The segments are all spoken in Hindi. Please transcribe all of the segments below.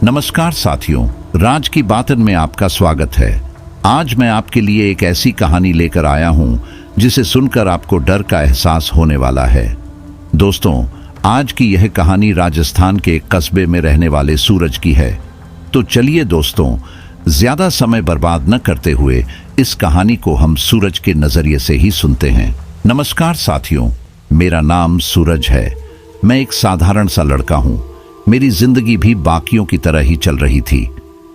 नमस्कार साथियों, राज की बातन में आपका स्वागत है। आज मैं आपके लिए एक ऐसी कहानी लेकर आया हूं जिसे सुनकर आपको डर का एहसास होने वाला है। दोस्तों, आज की यह कहानी राजस्थान के एक कस्बे में रहने वाले सूरज की है। तो चलिए दोस्तों, ज्यादा समय बर्बाद न करते हुए इस कहानी को हम सूरज के नजरिए से ही सुनते हैं। नमस्कार साथियों, मेरा नाम सूरज है। मैं एक साधारण सा लड़का हूं। मेरी जिंदगी भी बाकियों की तरह ही चल रही थी।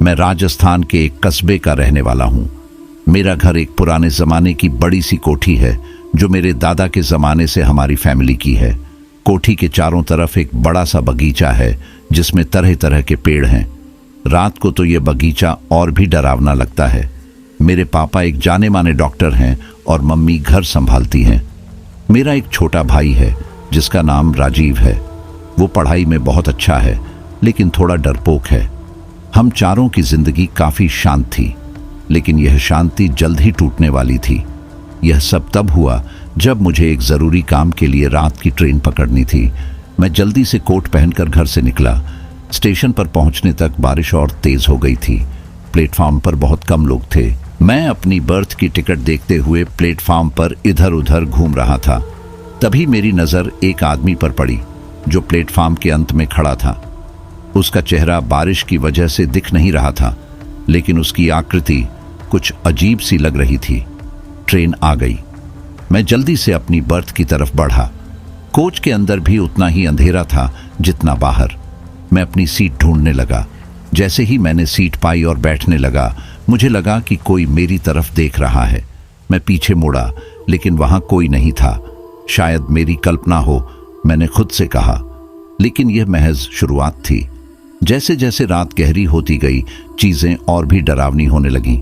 मैं राजस्थान के एक कस्बे का रहने वाला हूं। मेरा घर एक पुराने जमाने की बड़ी सी कोठी है जो मेरे दादा के जमाने से हमारी फैमिली की है। कोठी के चारों तरफ एक बड़ा सा बगीचा है जिसमें तरह तरह के पेड़ हैं। रात को तो ये बगीचा और भी डरावना लगता है। मेरे पापा एक जाने माने डॉक्टर हैं और मम्मी घर संभालती हैं। मेरा एक छोटा भाई है जिसका नाम राजीव है। वो पढ़ाई में बहुत अच्छा है लेकिन थोड़ा डरपोक है। हम चारों की जिंदगी काफी शांत थी, लेकिन यह शांति जल्द ही टूटने वाली थी। यह सब तब हुआ जब मुझे एक जरूरी काम के लिए रात की ट्रेन पकड़नी थी। मैं जल्दी से कोट पहनकर घर से निकला। स्टेशन पर पहुंचने तक बारिश और तेज हो गई थी। प्लेटफॉर्म पर बहुत कम लोग थे। मैं अपनी बर्थ की टिकट देखते हुए प्लेटफॉर्म पर इधर उधर घूम रहा था। तभी मेरी नजर एक आदमी पर पड़ी जो प्लेटफॉर्म के अंत में खड़ा था। उसका चेहरा बारिश की वजह से दिख नहीं रहा था, लेकिन उसकी आकृति कुछ अजीब सी लग रही थी। ट्रेन आ गई। मैं जल्दी से अपनी बर्थ की तरफ बढ़ा। कोच के अंदर भी उतना ही अंधेरा था जितना बाहर। मैं अपनी सीट ढूंढने लगा। जैसे ही मैंने सीट पाई और बैठने लगा, मुझे लगा कि कोई मेरी तरफ देख रहा है। मैं पीछे मुड़ा, लेकिन वहां कोई नहीं था। शायद मेरी कल्पना हो, मैंने खुद से कहा, लेकिन यह महज शुरुआत थी। जैसे जैसे रात गहरी होती गई, चीजें और भी डरावनी होने लगीं।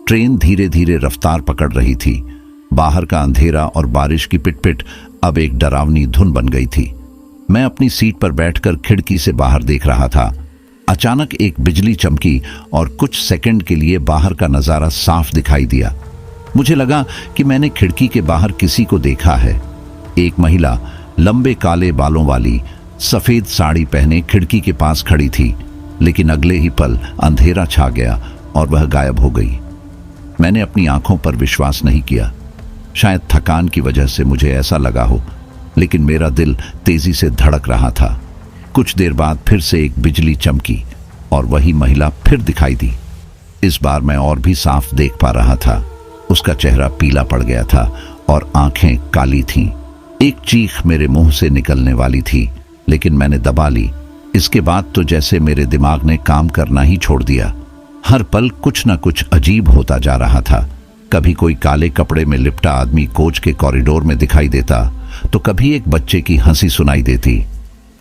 ट्रेन धीरे धीरे रफ्तार पकड़ रही थी। बाहर का अंधेरा और बारिश की पिटपिट अब एक डरावनी धुन बन गई थी। मैं अपनी सीट पर बैठकर खिड़की से बाहर देख रहा था। अचानक एक बिजली चमकी और कुछ सेकंड के लिए बाहर का नजारा साफ दिखाई दिया। मुझे लगा कि मैंने खिड़की के बाहर किसी को देखा है। एक महिला लंबे काले बालों वाली, सफेद साड़ी पहने खिड़की के पास खड़ी थी, लेकिन अगले ही पल अंधेरा छा गया और वह गायब हो गई। मैंने अपनी आंखों पर विश्वास नहीं किया। शायद थकान की वजह से मुझे ऐसा लगा हो, लेकिन मेरा दिल तेजी से धड़क रहा था। कुछ देर बाद फिर से एक बिजली चमकी और वही महिला फिर दिखाई दी। इस बार मैं और भी साफ देख पा रहा था। उसका चेहरा पीला पड़ गया था और आंखें काली थीं। एक चीख मेरे मुंह से निकलने वाली थी, लेकिन मैंने दबा ली। इसके बाद तो जैसे मेरे दिमाग ने काम करना ही छोड़ दिया। हर पल कुछ न कुछ अजीब होता जा रहा था। कभी कोई काले कपड़े में लिपटा आदमी कोच के कॉरिडोर में दिखाई देता, तो कभी एक बच्चे की हंसी सुनाई देती,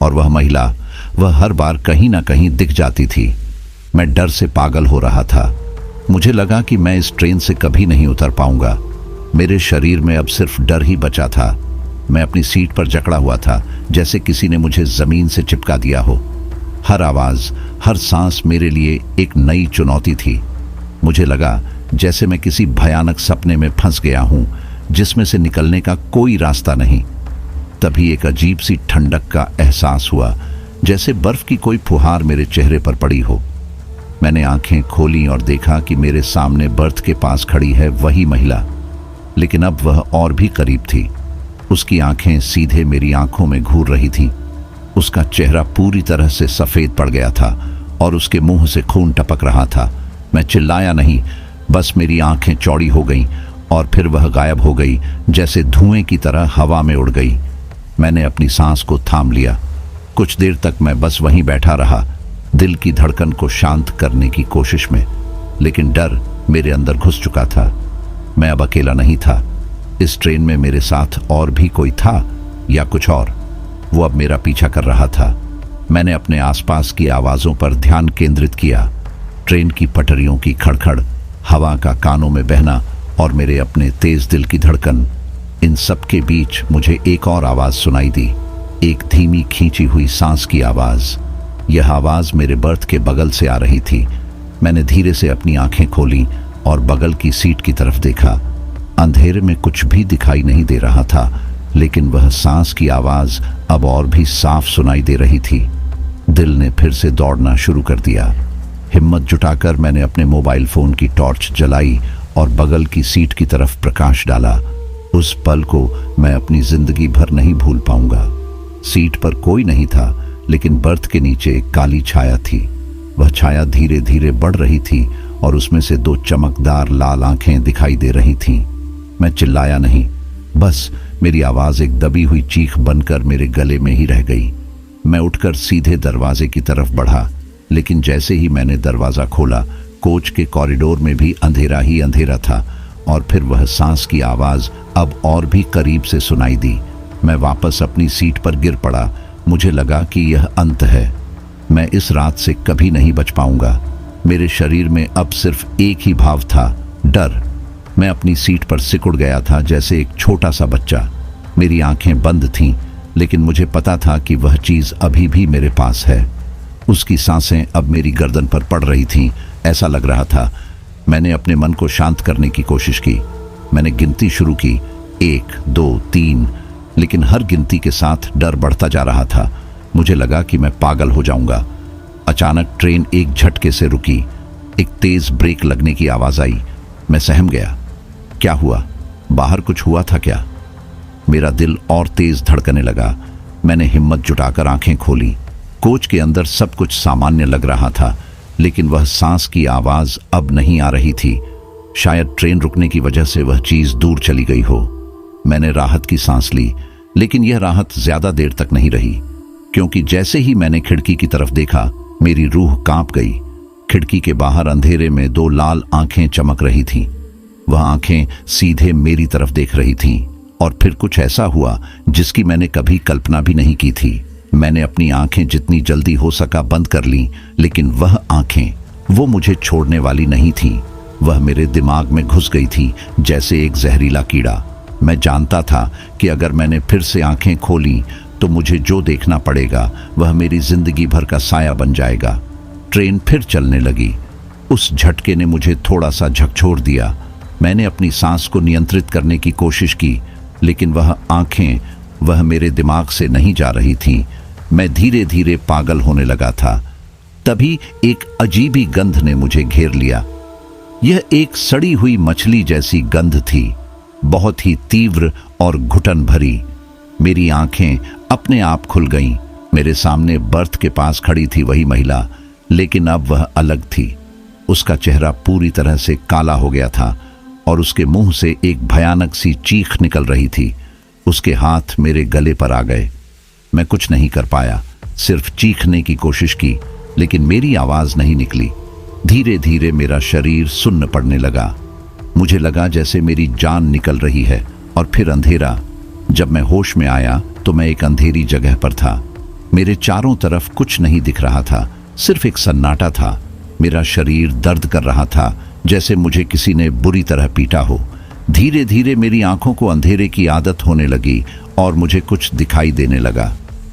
और वह महिला, वह हर बार कहीं ना कहीं दिख जाती थी। मैं डर से पागल हो रहा था। मुझे लगा कि मैं इस ट्रेन से कभी नहीं उतर पाऊंगा। मेरे शरीर में अब सिर्फ डर ही बचा था। मैं अपनी सीट पर जकड़ा हुआ था, जैसे किसी ने मुझे जमीन से चिपका दिया हो। हर आवाज, हर सांस मेरे लिए एक नई चुनौती थी। मुझे लगा जैसे मैं किसी भयानक सपने में फंस गया हूं, जिसमें से निकलने का कोई रास्ता नहीं। तभी एक अजीब सी ठंडक का एहसास हुआ, जैसे बर्फ की कोई फुहार मेरे चेहरे पर पड़ी हो। मैंने आंखें खोली और देखा कि मेरे सामने बर्थ के पास खड़ी है वही महिला, लेकिन अब वह और भी करीब थी। उसकी आंखें सीधे मेरी आंखों में घूर रही थीं। उसका चेहरा पूरी तरह से सफेद पड़ गया था और उसके मुंह से खून टपक रहा था। मैं चिल्लाया नहीं, बस मेरी आंखें चौड़ी हो गईं और फिर वह गायब हो गई, जैसे धुएं की तरह हवा में उड़ गई। मैंने अपनी सांस को थाम लिया। कुछ देर तक मैं बस वहीं बैठा रहा, दिल की धड़कन को शांत करने की कोशिश में, लेकिन डर मेरे अंदर घुस चुका था। मैं अब अकेला नहीं था। इस ट्रेन में मेरे साथ और भी कोई था या कुछ और। वो अब मेरा पीछा कर रहा था। मैंने अपने आसपास की आवाजों पर ध्यान केंद्रित किया। ट्रेन की पटरियों की खड़खड़, हवा का कानों में बहना और मेरे अपने तेज दिल की धड़कन। इन सब के बीच मुझे एक और आवाज सुनाई दी, एक धीमी खींची हुई सांस की आवाज। यह आवाज मेरे बर्थ के बगल से आ रही थी। मैंने धीरे से अपनी आंखें खोली और बगल की सीट की तरफ देखा। अंधेरे में कुछ भी दिखाई नहीं दे रहा था, लेकिन वह सांस की आवाज अब और भी साफ सुनाई दे रही थी। दिल ने फिर से दौड़ना शुरू कर दिया। हिम्मत जुटाकर मैंने अपने मोबाइल फोन की टॉर्च जलाई और बगल की सीट की तरफ प्रकाश डाला। उस पल को मैं अपनी जिंदगी भर नहीं भूल पाऊंगा। सीट पर कोई नहीं था, लेकिन बर्थ के नीचे एक काली छाया थी। वह छाया धीरे धीरे बढ़ रही थी और उसमें से दो चमकदार लाल आंखें दिखाई दे रही थीं। मैं चिल्लाया नहीं, बस मेरी आवाज एक दबी हुई चीख बनकर मेरे गले में ही रह गई। मैं उठकर सीधे दरवाजे की तरफ बढ़ा, लेकिन जैसे ही मैंने दरवाजा खोला, कोच के कॉरिडोर में भी अंधेरा ही अंधेरा था और फिर वह सांस की आवाज अब और भी करीब से सुनाई दी। मैं वापस अपनी सीट पर गिर पड़ा। मुझे लगा कि यह अंत है। मैं इस रात से कभी नहीं बच पाऊंगा। मेरे शरीर में अब सिर्फ एक ही भाव था, डर। मैं अपनी सीट पर सिकुड़ गया था जैसे एक छोटा सा बच्चा। मेरी आंखें बंद थीं, लेकिन मुझे पता था कि वह चीज अभी भी मेरे पास है। उसकी सांसें अब मेरी गर्दन पर पड़ रही थीं, ऐसा लग रहा था। मैंने अपने मन को शांत करने की कोशिश की। मैंने गिनती शुरू की, 1, 2, 3, लेकिन हर गिनती के साथ डर बढ़ता जा रहा था। मुझे लगा कि मैं पागल हो जाऊंगा। अचानक ट्रेन एक झटके से रुकी। एक तेज ब्रेक लगने की आवाज आई। मैं सहम गया। क्या हुआ? बाहर कुछ हुआ था क्या? मेरा दिल और तेज धड़कने लगा। मैंने हिम्मत जुटाकर आंखें खोली। कोच के अंदर सब कुछ सामान्य लग रहा था, लेकिन वह सांस की आवाज अब नहीं आ रही थी। शायद ट्रेन रुकने की वजह से वह चीज दूर चली गई हो। मैंने राहत की सांस ली, लेकिन यह राहत ज्यादा देर तक नहीं रही, क्योंकि जैसे ही मैंने खिड़की की तरफ देखा, मेरी रूह कांप गई। खिड़की के बाहर अंधेरे में दो लाल आंखें चमक रही थीं। वह आंखें सीधे मेरी तरफ देख रही थीं और फिर कुछ ऐसा हुआ जिसकी मैंने कभी कल्पना भी नहीं की थी। मैंने अपनी आंखें जितनी जल्दी हो सका बंद कर लीं, लेकिन वह आंखें, वो मुझे छोड़ने वाली नहीं थीं। वह मेरे दिमाग में घुस गई थी जैसे एक जहरीला कीड़ा। मैं जानता था कि अगर मैंने फिर से आंखें खोली तो मुझे जो देखना पड़ेगा वह मेरी जिंदगी भर का साया बन जाएगा। ट्रेन फिर चलने लगी। उस झटके ने मुझे थोड़ा सा झकझोर दिया। मैंने अपनी सांस को नियंत्रित करने की कोशिश की, लेकिन वह आंखें, वह मेरे दिमाग से नहीं जा रही थीं। मैं धीरे धीरे पागल होने लगा था। तभी एक अजीबी गंध ने मुझे घेर लिया। यह एक सड़ी हुई मछली जैसी गंध थी, बहुत ही तीव्र और घुटन भरी। मेरी आंखें अपने आप खुल गईं। मेरे सामने बर्थ के पास खड़ी थी वही महिला, लेकिन अब वह अलग थी। उसका चेहरा पूरी तरह से काला हो गया था और उसके मुंह से एक भयानक सी चीख निकल रही थी। उसके हाथ मेरे गले पर आ गए। मैं कुछ नहीं कर पाया, सिर्फ चीखने की कोशिश की, लेकिन मेरी आवाज नहीं निकली। धीरे धीरे मेरा शरीर सुन्न पड़ने लगा। मुझे लगा जैसे मेरी जान निकल रही है। और फिर अंधेरा। जब मैं होश में आया तो मैं एक अंधेरी जगह पर था। मेरे चारों तरफ कुछ नहीं दिख रहा था, सिर्फ एक सन्नाटा था। मेरा शरीर दर्द कर रहा था, जैसे मुझे किसी ने बुरी तरह पीटा हो। धीरे धीरे मेरी आंखों को अंधेरे की आदत होने लगी और मुझे कुछ दिखाई देने लगा।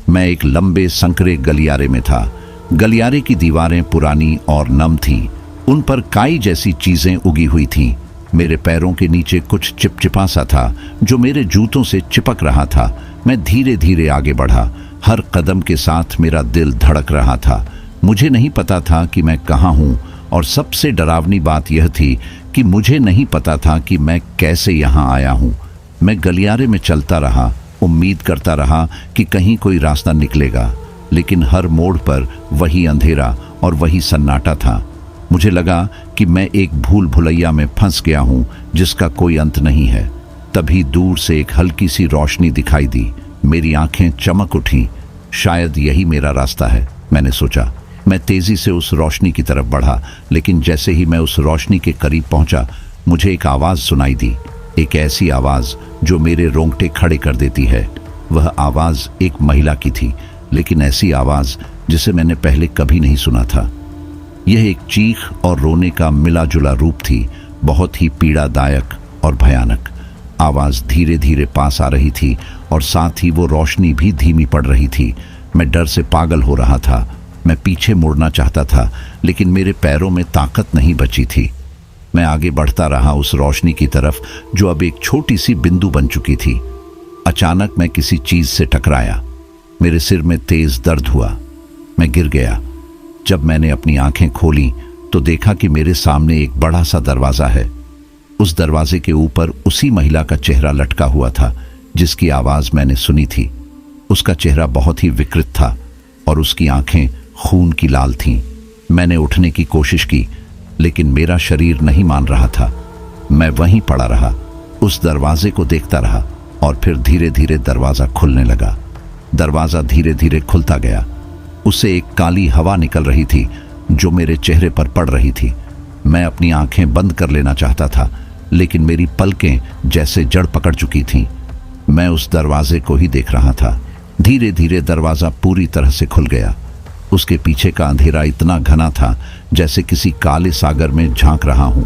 मैं एक लंबे संकरे गलियारे में था। गलियारे की दीवारें पुरानी और नम थीं। उन पर काई जैसी चीजें उगी हुई थीं। मेरे पैरों के नीचे कुछ चिपचिपा सा था जो मेरे जूतों से चिपक रहा था। मैं धीरे धीरे आगे बढ़ा। हर कदम के साथ मेरा दिल धड़क रहा था। मुझे नहीं पता था कि मैं कहाँ हूँ, और सबसे डरावनी बात यह थी कि मुझे नहीं पता था कि मैं कैसे यहाँ आया हूँ। मैं गलियारे में चलता रहा, उम्मीद करता रहा कि कहीं कोई रास्ता निकलेगा, लेकिन हर मोड़ पर वही अंधेरा और वही सन्नाटा था। मुझे लगा कि मैं एक भूल भुलैया में फंस गया हूँ जिसका कोई अंत नहीं है। तभी दूर से एक हल्की सी रोशनी दिखाई दी। मेरी आंखें चमक उठीं। शायद यही मेरा रास्ता है, मैंने सोचा। मैं तेजी से उस रोशनी की तरफ बढ़ा, लेकिन जैसे ही मैं उस रोशनी के करीब पहुंचा, मुझे एक आवाज सुनाई दी। एक ऐसी आवाज जो मेरे रोंगटे खड़े कर देती है। वह आवाज एक महिला की थी, लेकिन ऐसी आवाज जिसे मैंने पहले कभी नहीं सुना था। यह एक चीख और रोने का मिला जुला रूप थी, बहुत ही पीड़ादायक और भयानक। आवाज धीरे धीरे पास आ रही थी और साथ ही वो रोशनी भी धीमी पड़ रही थी। मैं डर से पागल हो रहा था। मैं पीछे मुड़ना चाहता था, लेकिन मेरे पैरों में ताकत नहीं बची थी। मैं आगे बढ़ता रहा उस रोशनी की तरफ जो अब एक छोटी सी बिंदु बन चुकी थी। अचानक मैं किसी चीज से टकराया। मेरे सिर में तेज दर्द हुआ। मैं गिर गया। जब मैंने अपनी आंखें खोली तो देखा कि मेरे सामने एक बड़ा सा दरवाजा है। उस दरवाजे के ऊपर उसी महिला का चेहरा लटका हुआ था जिसकी आवाज मैंने सुनी थी। उसका चेहरा बहुत ही विकृत था और उसकी आंखें खून की लाल थीं। मैंने उठने की कोशिश की लेकिन मेरा शरीर नहीं मान रहा था। मैं वहीं पड़ा रहा, उस दरवाजे को देखता रहा और फिर धीरे धीरे दरवाजा खुलने लगा। दरवाजा धीरे धीरे खुलता गया। उससे एक काली हवा निकल रही थी जो मेरे चेहरे पर पड़ रही थी। मैं अपनी आंखें बंद कर लेना चाहता था लेकिन मेरी पलकें जैसे जड़ पकड़ चुकी थीं। मैं उस दरवाजे को ही देख रहा था। धीरे धीरे दरवाजा पूरी तरह से खुल गया। उसके पीछे का अंधेरा इतना घना था जैसे किसी काले सागर में झांक रहा हूं।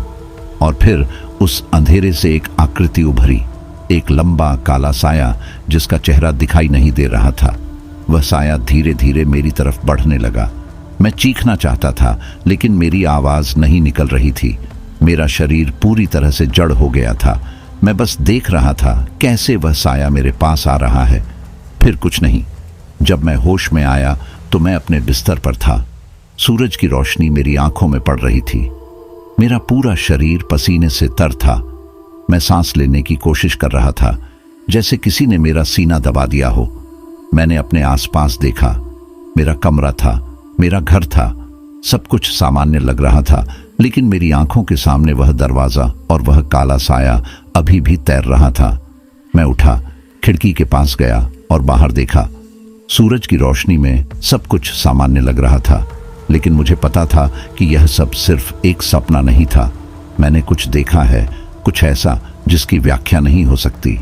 और फिर उस अंधेरे से एक आकृति उभरी, एक लंबा काला साया जिसका चेहरा दिखाई नहीं दे रहा था। वह साया धीरे धीरे मेरी तरफ बढ़ने लगा। मैं चीखना चाहता था लेकिन मेरी आवाज नहीं निकल रही थी। मेरा शरीर पूरी तरह से जड़ हो गया था। मैं बस देख रहा था कैसे वह साया मेरे पास आ रहा है, फिर कुछ नहीं। जब मैं होश में आया तो मैं अपने बिस्तर पर था। सूरज की रोशनी मेरी आंखों में पड़ रही थी। मेरा पूरा शरीर पसीने से तर था। मैं सांस लेने की कोशिश कर रहा था जैसे किसी ने मेरा सीना दबा दिया हो। मैंने अपने आसपास देखा। मेरा कमरा था, मेरा घर था, सब कुछ सामान्य लग रहा था लेकिन मेरी आंखों के सामने वह दरवाजा और वह काला साया अभी भी तैर रहा था। मैं उठा, खिड़की के पास गया और बाहर देखा। सूरज की रोशनी में सब कुछ सामान्य लग रहा था लेकिन मुझे पता था कि यह सब सिर्फ एक सपना नहीं था। मैंने कुछ देखा है, कुछ ऐसा जिसकी व्याख्या नहीं हो सकती।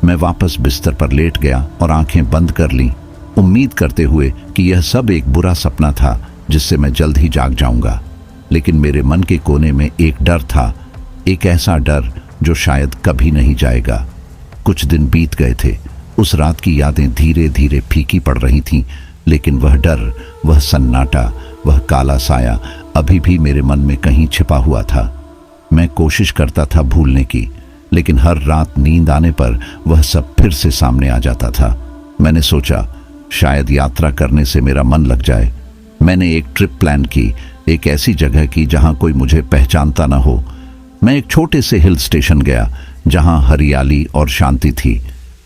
मैं वापस बिस्तर पर लेट गया और आंखें बंद कर लीं, उम्मीद करते हुए कि यह सब एक बुरा सपना था जिससे मैं जल्द ही जाग जाऊंगा। लेकिन मेरे मन के कोने में एक डर था, एक ऐसा डर जो शायद कभी नहीं जाएगा। कुछ दिन बीत गए थे। उस रात की यादें धीरे धीरे फीकी पड़ रही थीं लेकिन वह डर, वह सन्नाटा, वह काला साया अभी भी मेरे मन में कहीं छिपा हुआ था। मैं कोशिश करता था भूलने की लेकिन हर रात नींद आने पर वह सब फिर से सामने आ जाता था। मैंने सोचा शायद यात्रा करने से मेरा मन लग जाए। मैंने एक ट्रिप प्लान की, एक ऐसी जगह की जहां कोई मुझे पहचानता न हो। मैं एक छोटे से हिल स्टेशन गया जहां हरियाली और शांति थी।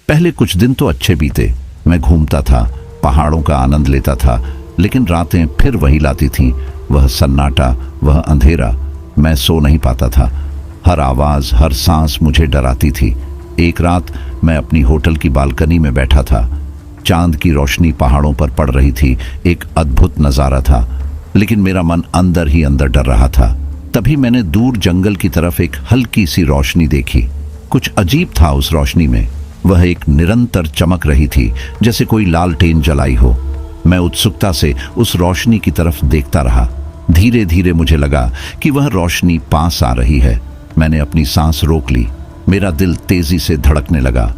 पहले कुछ दिन तो अच्छे बीते। मैं घूमता था, पहाड़ों का आनंद लेता था लेकिन रातें फिर वही लाती थीं, वह सन्नाटा, वह अंधेरा। मैं सो नहीं पाता था। हर आवाज, हर सांस मुझे डराती थी। एक रात मैं अपनी होटल की बालकनी में बैठा था। चांद की रोशनी पहाड़ों पर पड़ रही थी। एक अद्भुत नजारा था लेकिन मेरा मन अंदर ही अंदर डर रहा था। तभी मैंने दूर जंगल की तरफ एक हल्की सी रोशनी देखी। कुछ अजीब था उस रोशनी में। वह एक निरंतर चमक रही थी जैसे कोई लालटेन जलाई हो। मैं उत्सुकता से उस रोशनी की तरफ देखता रहा। धीरे धीरे मुझे लगा कि वह रोशनी पास आ रही है। मैंने अपनी सांस रोक ली। मेरा दिल तेजी से धड़कने लगा।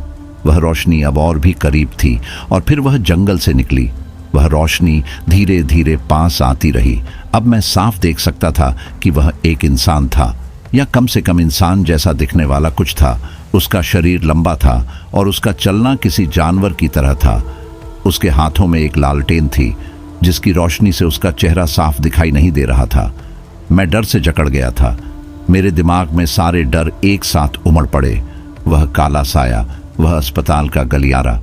वह रोशनी अब और भी करीब थी और फिर वह जंगल से निकली। वह रोशनी धीरे धीरे पास आती रही। अब मैं साफ देख सकता था कि वह एक इंसान था, या कम से कम इंसान जैसा दिखने वाला कुछ था। उसका शरीर लंबा था और उसका चलना किसी जानवर की तरह था। उसके हाथों में एक लालटेन थी जिसकी रोशनी से उसका चेहरा साफ दिखाई नहीं दे रहा था। मैं डर से जकड़ गया था। मेरे दिमाग में सारे डर एक साथ उमड़ पड़े। वह काला साया, वह अस्पताल का गलियारा,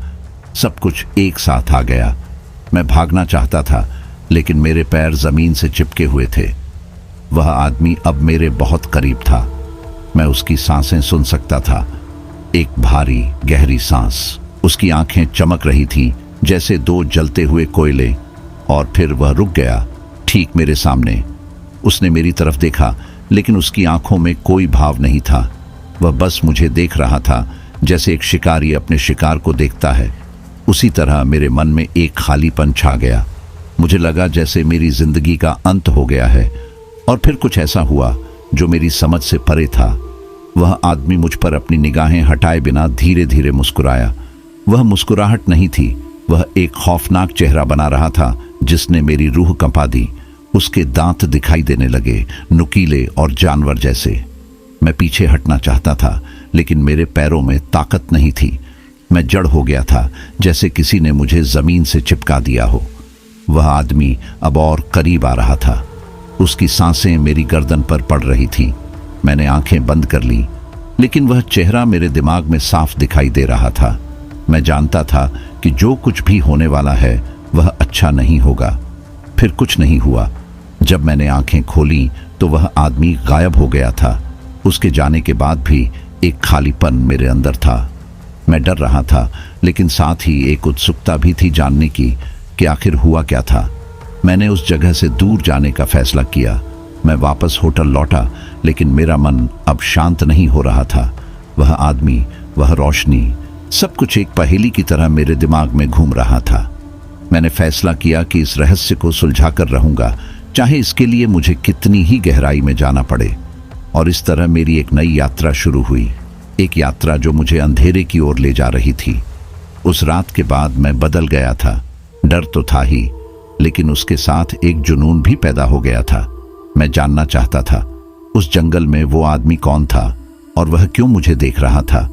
सब कुछ एक साथ आ गया। मैं भागना चाहता था लेकिन मेरे पैर जमीन से चिपके हुए थे। वह आदमी अब मेरे बहुत करीब था। मैं उसकी सांसें सुन सकता था, एक भारी गहरी सांस। उसकी आंखें चमक रही थीं जैसे दो जलते हुए कोयले। और फिर वह रुक गया ठीक मेरे सामने। उसने मेरी तरफ देखा लेकिन उसकी आंखों में कोई भाव नहीं था। वह बस मुझे देख रहा था जैसे एक शिकारी अपने शिकार को देखता है। उसी तरह मेरे मन में एक खालीपन छा गया। मुझे लगा जैसे मेरी जिंदगी का अंत हो गया है। और फिर कुछ ऐसा हुआ जो मेरी समझ से परे था। वह आदमी मुझ पर अपनी निगाहें हटाए बिना धीरे धीरे मुस्कुराया। वह मुस्कुराहट नहीं थी, वह एक खौफनाक चेहरा बना रहा था जिसने मेरी रूह कंपा दी। उसके दांत दिखाई देने लगे, नुकीले और जानवर जैसे। मैं पीछे हटना चाहता था लेकिन मेरे पैरों में ताकत नहीं थी। मैं जड़ हो गया था जैसे किसी ने मुझे जमीन से चिपका दिया हो। वह आदमी अब और करीब आ रहा था। उसकी सांसें मेरी गर्दन पर पड़ रही थी। मैंने आंखें बंद कर ली, लेकिन वह चेहरा मेरे दिमाग में साफ दिखाई दे रहा था। मैं जानता था कि जो कुछ भी होने वाला है वह अच्छा नहीं होगा। फिर कुछ नहीं हुआ। जब मैंने आंखें खोली तो वह आदमी गायब हो गया था। उसके जाने के बाद भी एक खालीपन मेरे अंदर था। मैं डर रहा था, लेकिन साथ ही एक उत्सुकता भी थी जानने की कि आखिर हुआ क्या था। मैंने उस जगह से दूर जाने का फैसला किया। मैं वापस होटल लौटा, लेकिन मेरा मन अब शांत नहीं हो रहा था। वह आदमी, वह रोशनी, सब कुछ एक पहेली की तरह मेरे दिमाग में घूम रहा था। मैंने फैसला किया कि इस रहस्य को सुलझा कर रहूंगा, चाहे इसके लिए मुझे कितनी ही गहराई में जाना पड़े। और इस तरह मेरी एक नई यात्रा शुरू हुई, एक यात्रा जो मुझे अंधेरे की ओर ले जा रही थी। उस रात के बाद मैं बदल गया था। डर तो था ही, लेकिन उसके साथ एक जुनून भी पैदा हो गया था। मैं जानना चाहता था उस जंगल में वो आदमी कौन था और वह क्यों मुझे देख रहा था।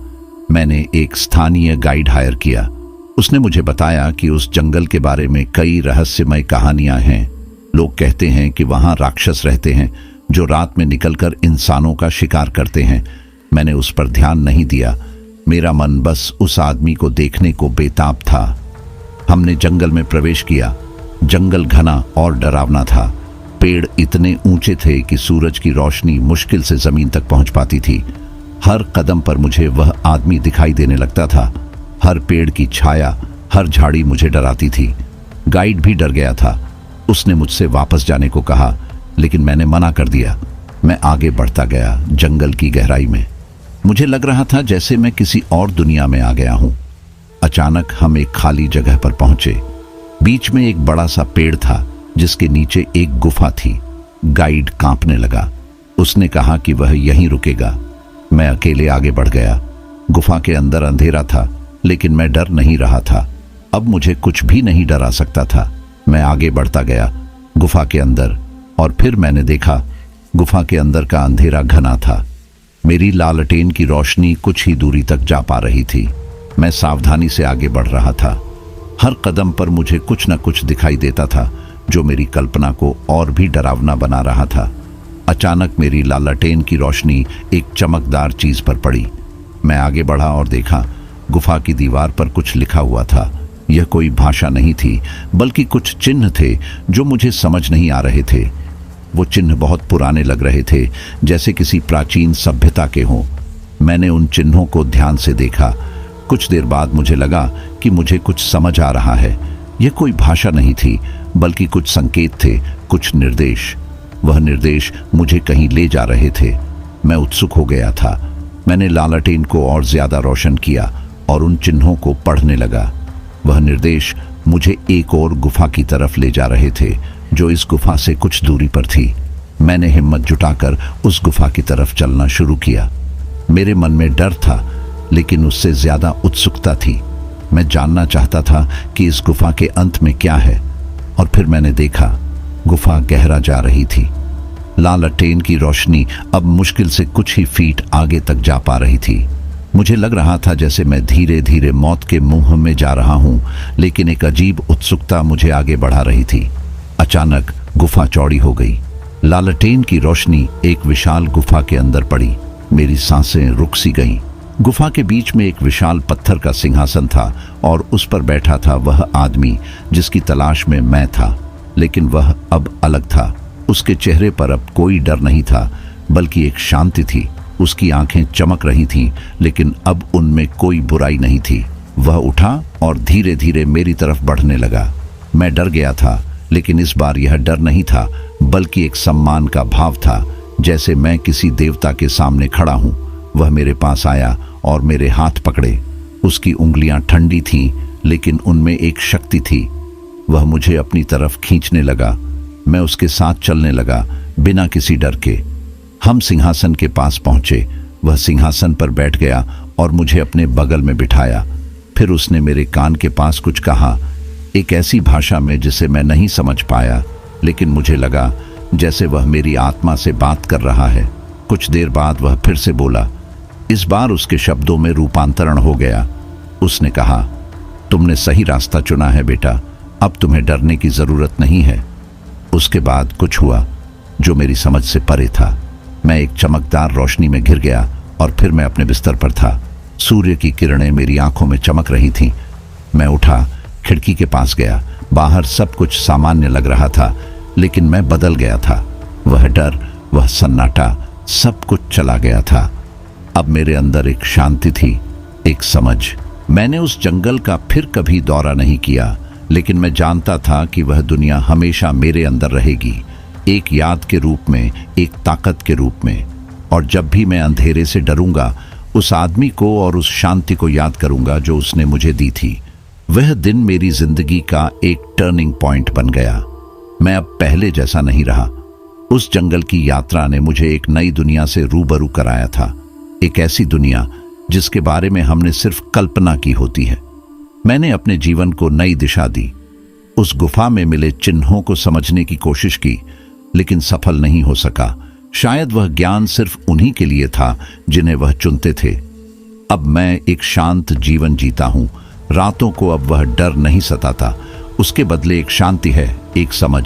मैंने एक स्थानीय गाइड हायर किया। उसने मुझे बताया कि उस जंगल के बारे में कई रहस्यमय कहानियां हैं। लोग कहते हैं कि वहां राक्षस रहते हैं जो रात में निकलकर इंसानों का शिकार करते हैं। मैंने उस पर ध्यान नहीं दिया। मेरा मन बस उस आदमी को देखने को बेताब था। हमने जंगल में प्रवेश किया। जंगल घना और डरावना था। पेड़ इतने ऊंचे थे कि सूरज की रोशनी मुश्किल से जमीन तक पहुंच पाती थी। हर कदम पर मुझे वह आदमी दिखाई देने लगता था। हर पेड़ की छाया, हर झाड़ी मुझे डराती थी। गाइड भी डर गया था। उसने मुझसे वापस जाने को कहा, लेकिन मैंने मना कर दिया। मैं आगे बढ़ता गया जंगल की गहराई में। मुझे लग रहा था जैसे मैं किसी और दुनिया में आ गया हूं। अचानक हम एक खाली जगह पर पहुंचे। बीच में एक बड़ा सा पेड़ था जिसके नीचे एक गुफा थी। गाइड कांपने लगा। उसने कहा कि वह यहीं रुकेगा। मैं अकेले आगे बढ़ गया। गुफा के अंदर अंधेरा था, लेकिन मैं डर नहीं रहा था। अब मुझे कुछ भी नहीं डरा सकता था। मैं आगे बढ़ता गया गुफा के अंदर, और फिर मैंने देखा गुफा के अंदर का अंधेरा घना था। मेरी लालटेन की रोशनी कुछ ही दूरी तक जा पा रही थी। मैं सावधानी से आगे बढ़ रहा था। हर कदम पर मुझे कुछ न कुछ दिखाई देता था जो मेरी कल्पना को और भी डरावना बना रहा था। अचानक मेरी लालटेन की रोशनी एक चमकदार चीज पर पड़ी। मैं आगे बढ़ा और देखा गुफा की दीवार पर कुछ लिखा हुआ था। यह कोई भाषा नहीं थी, बल्कि कुछ चिन्ह थे जो मुझे समझ नहीं आ रहे थे। वो चिन्ह बहुत पुराने लग रहे थे, जैसे किसी प्राचीन सभ्यता के हों। मैंने उन चिन्हों को ध्यान से देखा। कुछ देर बाद मुझे लगा कि मुझे कुछ समझ आ रहा है। यह कोई भाषा नहीं थी, बल्कि कुछ संकेत थे, कुछ निर्देश। वह निर्देश मुझे कहीं ले जा रहे थे। मैं उत्सुक हो गया था। मैंने लालटेन को और ज्यादा रोशन किया और उन चिन्हों को पढ़ने लगा। वह निर्देश मुझे एक और गुफा की तरफ ले जा रहे थे, जो इस गुफा से कुछ दूरी पर थी। मैंने हिम्मत जुटाकर उस गुफा की तरफ चलना शुरू किया। मेरे मन में डर था, लेकिन उससे ज्यादा उत्सुकता थी। मैं जानना चाहता था कि इस गुफा के अंत में क्या है। और फिर मैंने देखा, गुफा गहरा जा रही थी। लालटेन की रोशनी अब मुश्किल से कुछ ही फीट आगे तक जा पा रही थी। मुझे लग रहा था जैसे मैं धीरे धीरे मौत के मुंह में जा रहा हूं, लेकिन एक अजीब उत्सुकता मुझे आगे बढ़ा रही थी। अचानक गुफा चौड़ी हो गई। लालटेन की रोशनी एक विशाल गुफा के अंदर पड़ी। मेरी सांसें रुक सी गईं। गुफा के बीच में एक विशाल पत्थर का सिंहासन था और उस पर बैठा था वह आदमी जिसकी तलाश में मैं था। लेकिन वह अब अलग था। उसके चेहरे पर अब कोई डर नहीं था, बल्कि एक शांति थी। उसकी आंखें चमक रही थीं, लेकिन अब उनमें कोई बुराई नहीं थी। वह उठा और धीरे धीरे मेरी तरफ बढ़ने लगा। मैं डर गया था, लेकिन इस बार यह डर नहीं था, बल्कि एक सम्मान का भाव था, जैसे मैं किसी देवता के सामने खड़ा हूं। वह मेरे पास आया और मेरे हाथ पकड़े। उसकी उंगलियां ठंडी थीं, लेकिन उनमें एक शक्ति थी। वह मुझे अपनी तरफ खींचने लगा। मैं उसके साथ चलने लगा, बिना किसी डर के। हम सिंहासन के पास पहुंचे। वह सिंहासन पर बैठ गया और मुझे अपने बगल में बिठाया। फिर उसने मेरे कान के पास कुछ कहा, एक ऐसी भाषा में जिसे मैं नहीं समझ पाया, लेकिन मुझे लगा जैसे वह मेरी आत्मा से बात कर रहा है। कुछ देर बाद वह फिर से बोला। इस बार उसके शब्दों में रूपांतरण हो गया। उसने कहा, तुमने सही रास्ता चुना है बेटा। अब तुम्हें डरने की जरूरत नहीं है। उसके बाद कुछ हुआ जो मेरी समझ से परे था। मैं एक चमकदार रोशनी में घिर गया और फिर मैं अपने बिस्तर पर था। सूर्य की किरणें मेरी आंखों में चमक रही थीं। मैं उठा, खिड़की के पास गया। बाहर सब कुछ सामान्य लग रहा था, लेकिन मैं बदल गया था। वह डर, वह सन्नाटा, सब कुछ चला गया था। अब मेरे अंदर एक शांति थी, एक समझ। मैंने उस जंगल का फिर कभी दौरा नहीं किया, लेकिन मैं जानता था कि वह दुनिया हमेशा मेरे अंदर रहेगी, एक याद के रूप में, एक ताकत के रूप में। और जब भी मैं अंधेरे से डरूंगा, उस आदमी को और उस शांति को याद करूंगा जो उसने मुझे दी थी। वह दिन मेरी जिंदगी का एक टर्निंग पॉइंट बन गया। मैं अब पहले जैसा नहीं रहा। उस जंगल की यात्रा ने मुझे एक नई दुनिया से रूबरू कराया था, एक ऐसी दुनिया जिसके बारे में हमने सिर्फ कल्पना की होती है। मैंने अपने जीवन को नई दिशा दी। उस गुफा में मिले चिन्हों को समझने की कोशिश की, लेकिन सफल नहीं हो सका। शायद वह ज्ञान सिर्फ उन्हीं के लिए था जिन्हें वह चुनते थे। अब मैं एक शांत जीवन जीता हूं। रातों को अब वह डर नहीं सताता, उसके बदले एक शांति है, एक समझ।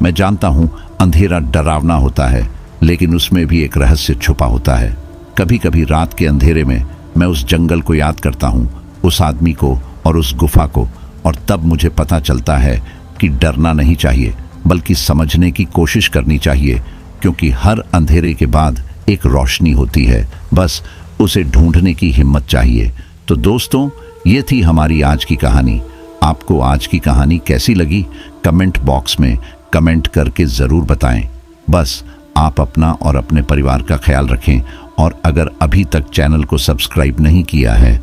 मैं जानता हूं अंधेरा डरावना होता है, लेकिन उसमें भी एक रहस्य छुपा होता है। कभी कभी रात के अंधेरे में मैं उस जंगल को याद करता हूं, उस आदमी को और उस गुफा को, और तब मुझे पता चलता है कि डरना नहीं चाहिए, बल्कि समझने की कोशिश करनी चाहिए, क्योंकि हर अंधेरे के बाद एक रोशनी होती है। बस उसे ढूंढने की हिम्मत चाहिए। तो दोस्तों, ये थी हमारी आज की कहानी। आपको आज की कहानी कैसी लगी? कमेंट बॉक्स में कमेंट करके ज़रूर बताएं। बस आप अपना और अपने परिवार का ख्याल रखें, और अगर अभी तक चैनल को सब्सक्राइब नहीं किया है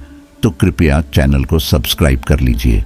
तो कृपया चैनल को सब्सक्राइब कर लीजिए।